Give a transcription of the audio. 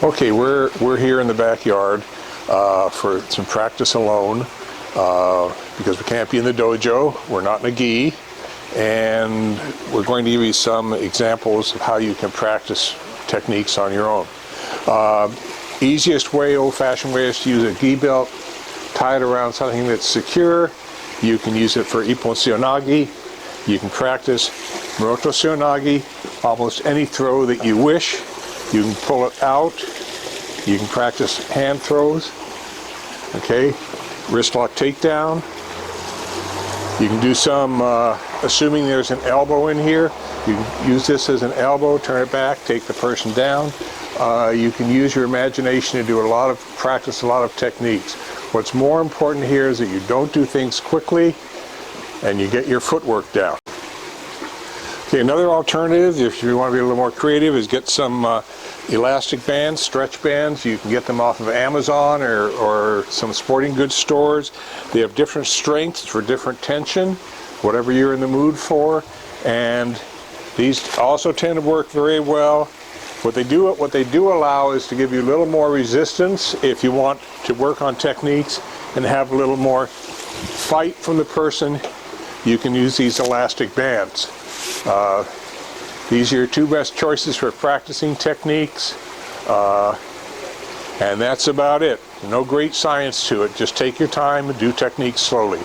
Okay, we're here in the backyard for some practice alone because we can't be in the dojo. We're not in a gi, and we're going to give you some examples of how you can practice techniques on your own. Easiest way, old-fashioned way, is to use a gi belt, tie it around something that's secure. You can use it for ippon seonagi. You can practice muroto seonagi, almost any throw that you wish. You can pull it out. You can practice hand throws. Okay, wrist lock takedown. You can do some, assuming there's an elbow in here, you can use this as an elbow, turn it back, take the person down. You can use your imagination to do practice a lot of techniques. What's more important here is that you don't do things quickly and you get your footwork down. Okay, another alternative, if you want to be a little more creative, is get some elastic bands, stretch bands. You can get them off of Amazon or some sporting goods stores. They have different strengths for different tension, whatever you're in the mood for. And these also tend to work very well. What they do allow is to give you a little more resistance if you want to work on techniques and have a little more fight from the person. You can use these elastic bands. These are your two best choices for practicing techniques, and that's about it. No great science to it. Just take your time and do techniques slowly.